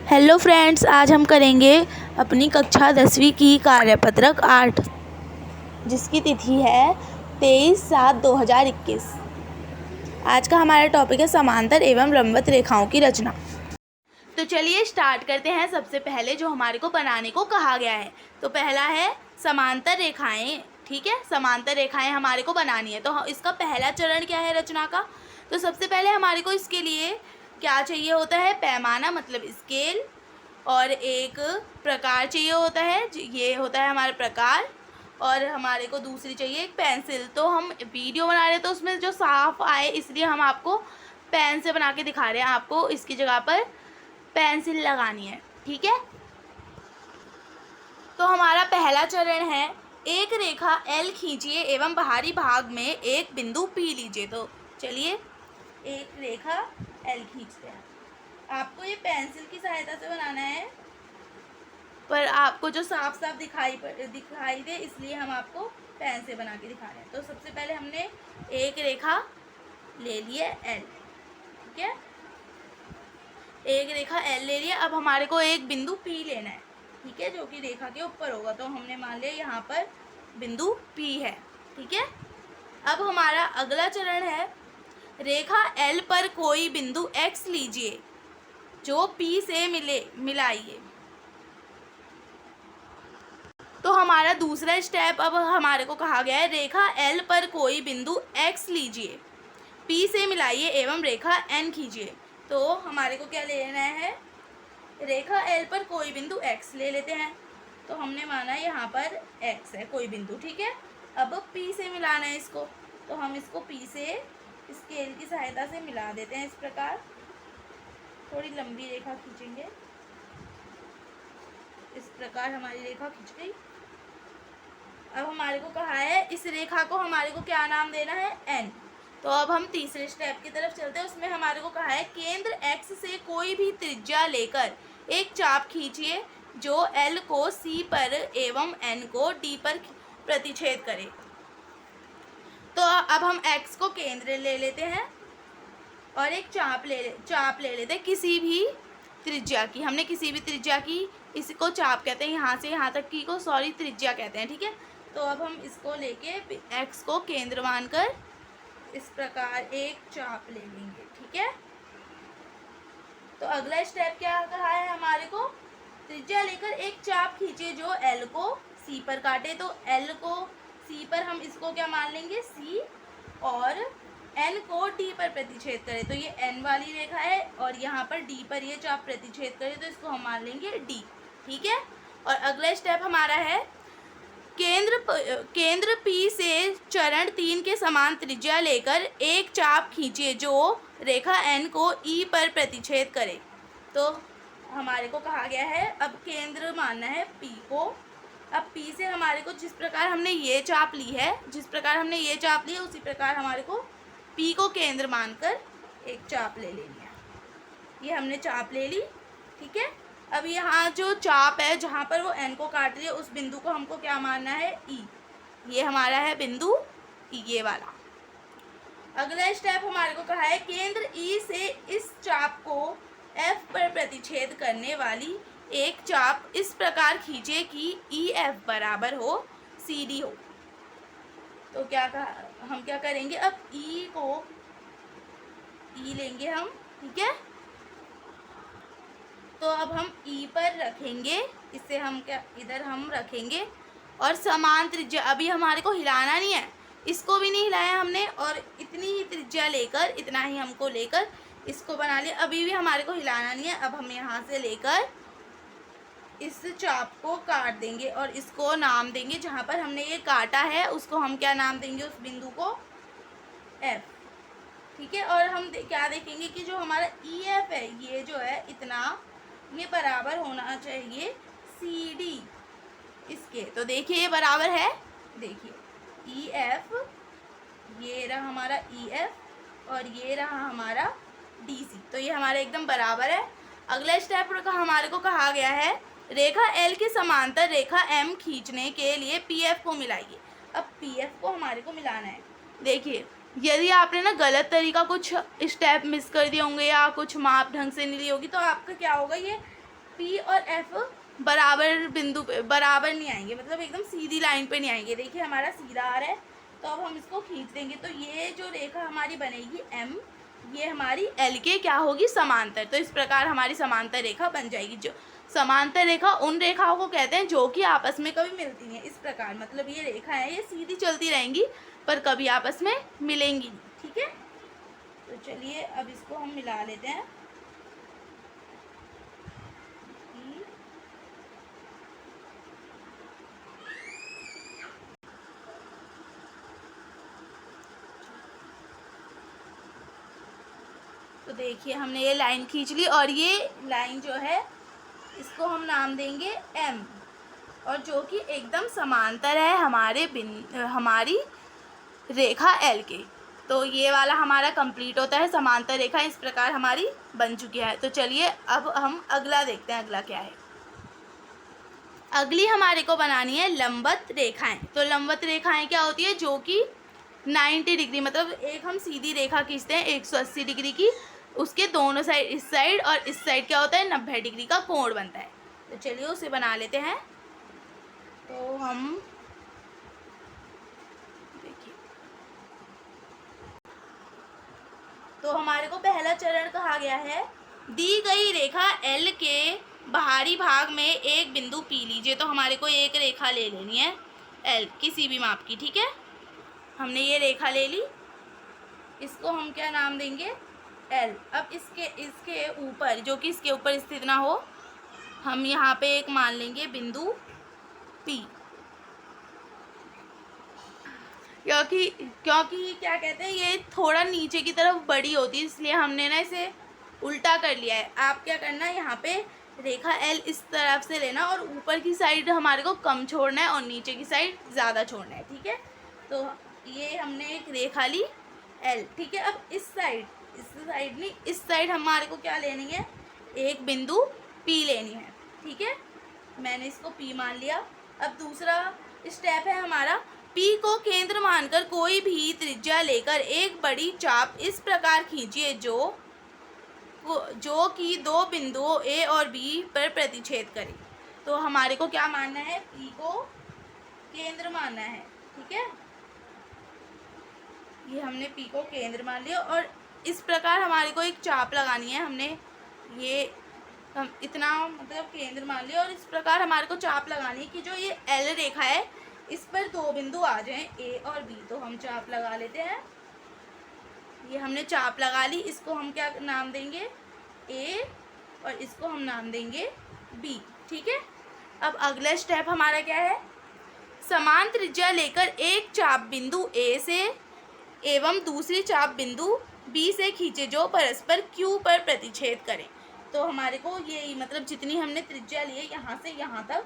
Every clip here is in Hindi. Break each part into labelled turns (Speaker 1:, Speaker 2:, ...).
Speaker 1: हेलो फ्रेंड्स, आज हम करेंगे अपनी कक्षा 10वीं की कार्यपत्रक 8 जिसकी तिथि है 23/7/2021। आज का हमारा टॉपिक है समांतर एवं लंबवत रेखाओं की रचना। तो चलिए स्टार्ट करते हैं। सबसे पहले जो हमारे को बनाने को कहा गया है, तो पहला है समांतर रेखाएं। ठीक है, समांतर रेखाएं हमारे को बनानी है। तो इसका पहला चरण क्या है रचना का? तो सबसे पहले हमारे को इसके लिए क्या चाहिए होता है? पैमाना मतलब स्केल, और एक प्रकार चाहिए होता है, ये होता है हमारा प्रकार, और हमारे को दूसरी चाहिए एक पेंसिल। तो हम वीडियो बना रहे हैं तो उसमें जो साफ आए इसलिए हम आपको पेन से बना के दिखा रहे हैं। आपको इसकी जगह पर पेंसिल लगानी है। ठीक है, तो हमारा पहला चरण है, एक रेखा L खींचिए एवं बाहरी भाग में एक बिंदु P लीजिए। तो चलिए एक रेखा L खींचते हैं। आपको ये पेंसिल की सहायता से बनाना है, पर आपको जो साफ साफ दिखाई दे इसलिए हम आपको पेन से बना के दिखा रहे हैं। तो सबसे पहले हमने एक रेखा ले ली है L। ठीक है, एक रेखा L ले लिया। अब हमारे को एक बिंदु P लेना है। ठीक है, जो कि रेखा के ऊपर होगा। तो हमने मान लिया यहाँ पर बिंदु P है। ठीक है, अब हमारा अगला चरण है, रेखा L पर कोई बिंदु X लीजिए जो P से मिलाइए। तो हमारा दूसरा स्टेप, अब हमारे को कहा गया है रेखा L पर कोई बिंदु X लीजिए, P से मिलाइए एवं रेखा N खींचिए। तो हमारे को क्या लेना है? रेखा L पर कोई बिंदु X ले लेते हैं। तो हमने माना यहाँ पर X है कोई बिंदु। ठीक है, अब P से मिलाना है इसको। तो हम इसको P से स्केल की सहायता से मिला देते हैं। इस प्रकार थोड़ी लंबी रेखा खींचेंगे। इस प्रकार हमारी रेखा खींच गई। अब हमारे को कहा है इस रेखा को हमारे को क्या नाम देना है? N। तो अब हम तीसरे स्टेप की तरफ चलते हैं। उसमें हमारे को कहा है केंद्र X से कोई भी त्रिज्या लेकर एक चाप खींचिए जो L को C पर एवं N को D पर प्रतिच्छेद करे। तो अब हम X को केंद्र ले लेते हैं और एक चाप ले लेते हैं किसी भी त्रिज्या की। हमने किसी भी त्रिज्या की, इसको चाप कहते हैं, यहाँ से यहाँ तक की को त्रिज्या कहते हैं। ठीक है, तो अब हम इसको लेके X को केंद्र मानकर इस प्रकार एक चाप ले लेंगे। ठीक है, तो अगला स्टेप क्या कहा है हमारे को? त्रिज्या लेकर एक चाप खींचे जो L को C पर काटे। तो L को C पर हम इसको क्या मान लेंगे? C, और N को D पर प्रतिच्छेद करे। तो ये N वाली रेखा है और यहाँ पर D पर ये चाप प्रतिच्छेद करे, तो इसको हम मान लेंगे D। ठीक है, और अगला स्टेप हमारा है, केंद्र P से चरण 3 के समान त्रिज्या लेकर एक चाप खींचिए जो रेखा N को E पर प्रतिच्छेद करे। तो हमारे को कहा गया है अब केंद्र मानना है P को। अब P से हमारे को जिस प्रकार हमने ये चाप ली है, उसी प्रकार हमारे को P को केंद्र मानकर एक चाप ले लेनी है। ये हमने चाप ले ली। ठीक है, अब यहाँ जो चाप है जहाँ पर वो N को काट रही है उस बिंदु को हमको क्या मानना है? E। ये हमारा है बिंदु E, ये वाला। अगला स्टेप हमारे को कहा है केंद्र E से इस चाप को F पर प्रतिच्छेद करने वाली एक चाप इस प्रकार खींचे कि EF बराबर हो CD हो। तो हम क्या करेंगे? अब E लेंगे हम। ठीक है, तो अब हम E पर रखेंगे, इसे हम क्या इधर हम रखेंगे, और समान त्रिज्या, अभी हमारे को हिलाना नहीं है, इसको भी नहीं हिलाया हमने, और इतनी ही त्रिज्या लेकर, इतना ही हमको लेकर इसको बना लिया। अभी भी हमारे को हिलाना नहीं है। अब हम यहाँ से लेकर इस चाप को काट देंगे और इसको नाम देंगे, जहाँ पर हमने ये काटा है उसको हम क्या नाम देंगे? उस बिंदु को F। ठीक है, और हम क्या देखेंगे कि जो हमारा EF है, ये जो है इतना, ये बराबर होना चाहिए CD इसके। तो देखिए ये बराबर है। देखिए EF, ये रहा हमारा EF और ये रहा हमारा DC। तो ये हमारा एकदम बराबर है। अगला स्टेप हमारे को कहा गया है रेखा L के समांतर रेखा M खींचने के लिए PF को मिलाइए। अब PF को हमारे को मिलाना है। देखिए यदि आपने ना गलत तरीका कुछ स्टेप मिस कर दिए होंगे या कुछ माप ढंग से नहीं ली होगी तो आपका क्या होगा, ये पी और एफ बराबर बिंदु पे बराबर नहीं आएंगे, मतलब एकदम सीधी लाइन पे नहीं आएंगे। देखिए हमारा सीधा आ रहा है, तो अब हम इसको खींच देंगे, तो ये जो रेखा हमारी बनेगी एम, ये हमारी एल के क्या होगी, समांतर। तो इस प्रकार हमारी समांतर रेखा बन जाएगी। जो समांतर रेखा उन रेखाओं को कहते हैं जो कि आपस में कभी मिलती हैं। इस प्रकार मतलब ये रेखा है, ये सीधी चलती रहेंगी पर कभी आपस में मिलेंगी नहीं। ठीक है, तो चलिए अब इसको हम मिला लेते हैं। तो देखिए हमने ये लाइन खींच ली और ये लाइन जो है इसको हम नाम देंगे एम, और जो कि एकदम समांतर है हमारी रेखा एल के। तो ये वाला हमारा कंप्लीट होता है, समांतर रेखा इस प्रकार हमारी बन चुकी है। तो चलिए अब हम अगला देखते हैं, अगला क्या है। अगली हमारे को बनानी है लंबवत रेखाएं। तो लंबवत रेखाएं क्या होती है, जो कि 90 डिग्री, मतलब एक हम सीधी रेखा खींचते हैं 180 डिग्री की, उसके दोनों साइड, इस साइड और इस साइड क्या होता है 90 डिग्री का कोण बनता है। तो चलिए उसे बना लेते हैं। तो हम देखिए, तो हमारे को पहला चरण कहा गया है, दी गई रेखा एल के बाहरी भाग में एक बिंदु पी लीजिए। तो हमारे को एक रेखा ले लेनी है एल, किसी भी माप की। ठीक है, हमने ये रेखा ले ली, इसको हम क्या नाम देंगे, एल। अब इसके ऊपर, जो कि इसके ऊपर स्थित ना हो, हम यहाँ पे एक मान लेंगे बिंदु पी, क्योंकि क्या कहते हैं, ये थोड़ा नीचे की तरफ बड़ी होती है, इसलिए हमने ना इसे उल्टा कर लिया है। आप क्या करना है, यहाँ पे रेखा एल इस तरफ से लेना और ऊपर की साइड हमारे को कम छोड़ना है और नीचे की साइड ज़्यादा छोड़ना है। ठीक है, तो ये हमने एक रेखा ली एल। ठीक है, अब इस साइड नहीं, इस साइड हमारे को क्या लेनी है, एक बिंदु पी लेनी है। ठीक है, मैंने इसको पी मान लिया। अब दूसरा स्टेप है हमारा, पी को केंद्र मानकर कोई भी त्रिज्या लेकर एक बड़ी चाप इस प्रकार खींचिए जो कि दो बिंदुओं ए और बी पर प्रतिच्छेद करे। तो हमारे को क्या मानना है, पी को केंद्र मानना है। ठीक है, ये हमने पी को केंद्र मान लिया और इस प्रकार हमारे को एक चाप लगानी है। हमने ये हम इतना मतलब केंद्र मान लिया और इस प्रकार हमारे को चाप लगानी है कि जो ये एल रेखा है इस पर दो बिंदु आ जाएं, ए और बी। तो हम चाप लगा लेते हैं, ये हमने चाप लगा ली। इसको हम क्या नाम देंगे, ए, और इसको हम नाम देंगे बी। ठीक है, अब अगला स्टेप हमारा क्या है, समान त्रिज्या लेकर एक चाप बिंदु ए से एवं दूसरी चाप बिंदु बी से खींचे जो परस्पर क्यू पर प्रतिच्छेद करें। तो हमारे को ये मतलब जितनी हमने त्रिज्या ली है यहाँ से यहाँ तक,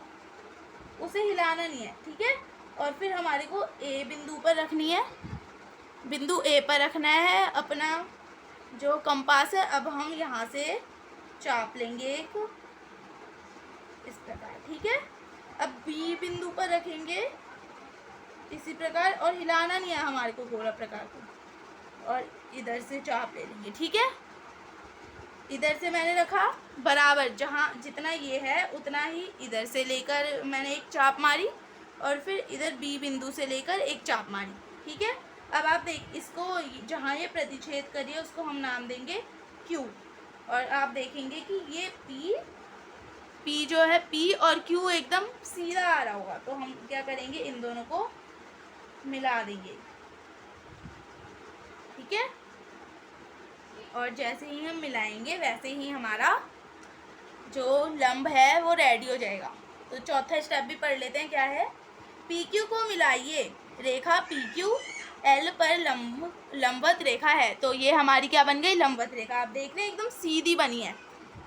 Speaker 1: उसे हिलाना नहीं है। ठीक है, और फिर हमारे को ए बिंदु पर रखनी है, बिंदु ए पर रखना है अपना जो कंपास है। अब हम यहाँ से चाप लेंगे एक इस प्रकार। ठीक है, अब बी बिंदु पर रखेंगे इसी प्रकार और हिलाना नहीं है हमारे को गोला प्रकार को, और इधर से चाप ले लेंगे। ठीक है, इधर से मैंने रखा बराबर, जहाँ जितना ये है उतना ही इधर से लेकर मैंने एक चाप मारी और फिर इधर बी बिंदु से लेकर एक चाप मारी। ठीक है, अब आप देख, इसको जहाँ ये प्रतिच्छेद करिए उसको हम नाम देंगे क्यू, और आप देखेंगे कि ये पी जो है, पी और क्यू एकदम सीधा आ रहा होगा। तो हम क्या करेंगे, इन दोनों को मिला देंगे। ठीक है, और जैसे ही हम मिलाएंगे वैसे ही हमारा जो लंब है वो रेडी हो जाएगा। तो चौथा स्टेप भी पढ़ लेते हैं, क्या है, पी क्यू को मिलाइए, रेखा पी क्यू एल पर लंबवत रेखा है। तो ये हमारी क्या बन गई, लंबवत रेखा। आप देख रहे हैं एकदम सीधी बनी है,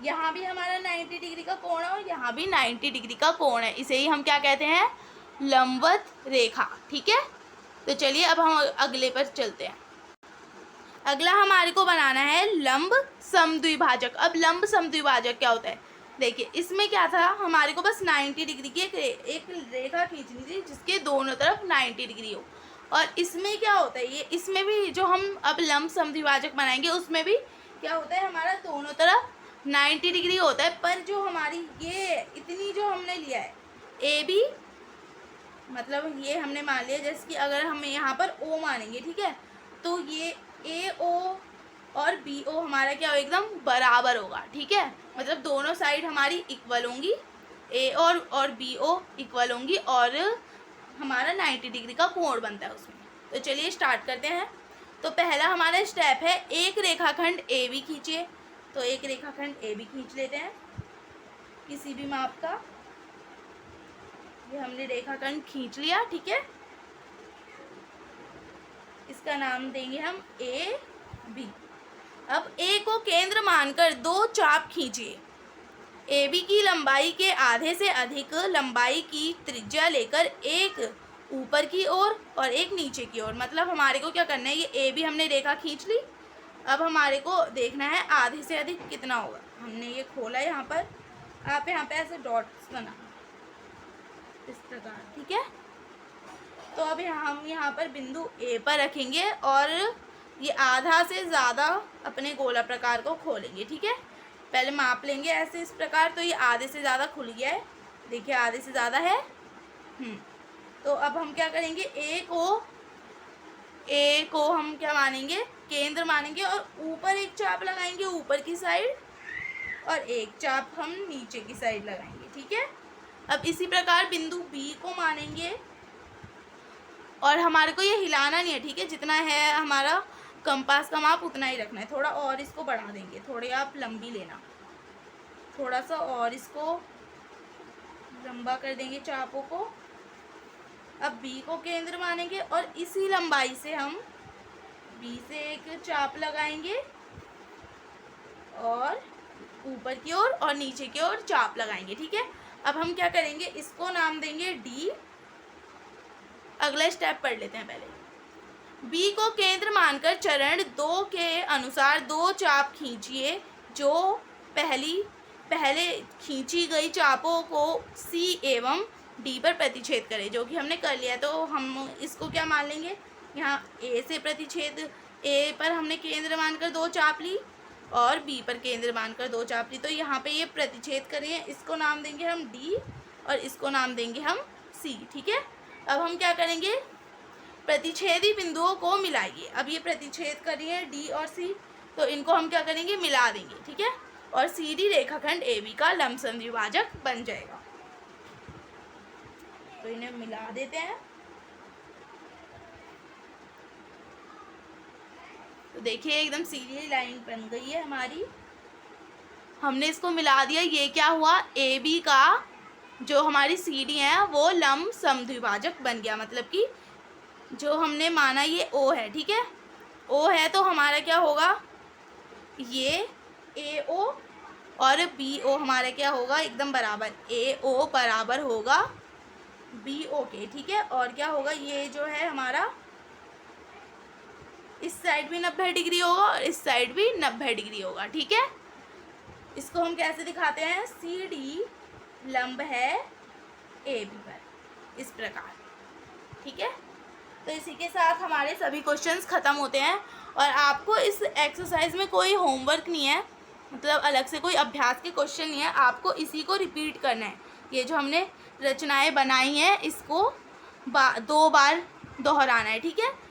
Speaker 1: यहाँ भी हमारा 90 डिग्री का कोण है और यहाँ भी 90 डिग्री का कोण है। इसे ही हम क्या कहते हैं, लंबवत रेखा। ठीक है, तो चलिए अब हम अगले पर चलते हैं। अगला हमारे को बनाना है लंब समद्विभाजक। अब लंब समद्विभाजक क्या होता है, देखिए इसमें क्या था, हमारे को बस 90 डिग्री की एक रेखा खींचनी थी जिसके दोनों तरफ 90 डिग्री हो। और इसमें क्या होता है, ये इसमें भी जो हम अब लंब समद्विभाजक बनाएंगे उसमें भी क्या होता है, हमारा दोनों तरफ 90 डिग्री होता है, पर जो हमारी ये इतनी जो हमने लिया है ए बी, मतलब ये हमने मान लिया, जैसे कि अगर हम यहाँ पर ओ मानेंगे, ठीक है, तो ये ए ओ और बी ओ हमारा क्या हो, एकदम बराबर होगा, ठीक है, मतलब दोनों साइड हमारी इक्वल होंगी, ए और बी ओ इक्वल होंगी, और हमारा 90 डिग्री का कोण बनता है उसमें। तो चलिए स्टार्ट करते हैं। तो पहला हमारा स्टेप है, एक रेखाखंड ए बी खींचिए। तो एक रेखाखंड ए बी खींच लेते हैं किसी भी माप का। ये हमने रेखाखंड खींच लिया, ठीक है, इसका नाम देंगे हम ए बी। अब ए को केंद्र मानकर दो चाप खींचिए। ए बी की लंबाई के आधे से अधिक लंबाई की त्रिज्या लेकर एक ऊपर की ओर और एक नीचे की ओर। मतलब हमारे को क्या करना है, ये ए बी हमने रेखा खींच ली, अब हमारे को देखना है आधे से अधिक कितना होगा। हमने ये खोला यहाँ पर, आप यहाँ पे ऐसे डॉट्स बना इस प्रकार, ठीक है। तो अब हम यहाँ पर बिंदु ए पर रखेंगे और ये आधा से ज़्यादा अपने गोला प्रकार को खोलेंगे, ठीक है। पहले माप लेंगे ऐसे इस प्रकार, तो ये आधे से ज़्यादा खुल गया है, देखिए आधे से ज़्यादा है। तो अब हम क्या करेंगे, ए को हम क्या मानेंगे, केंद्र मानेंगे, और ऊपर एक चाप लगाएंगे ऊपर की साइड, और एक चाप हम नीचे की साइड लगाएंगे, ठीक है। अब इसी प्रकार बिंदु बी को मानेंगे, और हमारे को ये हिलाना नहीं है, ठीक है, जितना है हमारा कंपास का माप उतना ही रखना है। थोड़ा और इसको बढ़ा देंगे, थोड़ी आप लंबी लेना, थोड़ा सा और इसको लंबा कर देंगे चापों को। अब बी को केंद्र मानेंगे और इसी लंबाई से हम बी से एक चाप लगाएंगे और ऊपर की ओर और नीचे की ओर चाप लगाएंगे, ठीक है। अब हम क्या करेंगे, इसको नाम देंगे डी। अगला स्टेप पढ़ लेते हैं पहले। बी को केंद्र मानकर चरण 2 के अनुसार दो चाप खींचिए जो पहले खींची गई चापों को सी एवं डी पर प्रतिच्छेद करें, जो कि हमने कर लिया। तो हम इसको क्या मान लेंगे, यहाँ ए से प्रतिच्छेद, ए पर हमने केंद्र मानकर दो चाप ली और बी पर केंद्र मानकर दो चाप ली, तो यहाँ पे ये प्रतिच्छेद करें, इसको नाम देंगे हम डी और इसको नाम देंगे हम सी, ठीक है। अब हम क्या करेंगे, प्रतिच्छेदी बिंदुओं को मिलाइए। अब ये प्रतिच्छेद करिए डी और सी, तो इनको हम क्या करेंगे, मिला देंगे, ठीक है, और सी डी रेखाखंड ए बी का लंबसम द्विभाजक बन जाएगा। तो इन्हें मिला देते हैं। तो देखिए एकदम सीधी लाइन बन गई है हमारी, हमने इसको मिला दिया। ये क्या हुआ, ए बी का जो हमारी सी डी है वो लंब समद्विभाजक बन गया, मतलब कि जो हमने माना ये ओ है, ठीक है, ओ है, तो हमारा क्या होगा, ये ए ओ और बी ओ हमारा क्या होगा, एकदम बराबर, ए ओ बराबर होगा बी ओ के, ठीक है। और क्या होगा, ये जो है हमारा इस साइड भी 90 डिग्री होगा और इस साइड भी 90 डिग्री होगा, ठीक है। इसको हम कैसे दिखाते हैं, सी डी लंब है ए बी पर, इस प्रकार, ठीक है। तो इसी के साथ हमारे सभी क्वेश्चंस ख़त्म होते हैं, और आपको इस एक्सरसाइज में कोई होमवर्क नहीं है, मतलब अलग से कोई अभ्यास के क्वेश्चन नहीं है, आपको इसी को रिपीट करना है। ये जो हमने रचनाएं बनाई हैं इसको 2 बार दोहराना है, ठीक है।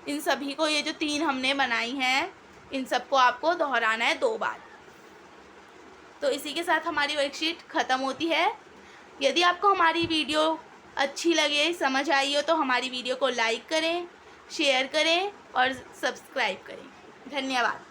Speaker 1: इन सभी को, ये जो 3 हमने बनाई हैं, इन सबको आपको दोहराना है 2 बार। तो इसी के साथ हमारी वर्कशीट ख़त्म होती है। यदि आपको हमारी वीडियो अच्छी लगे, समझ आई हो, तो हमारी वीडियो को लाइक करें, शेयर करें और सब्सक्राइब करें। धन्यवाद।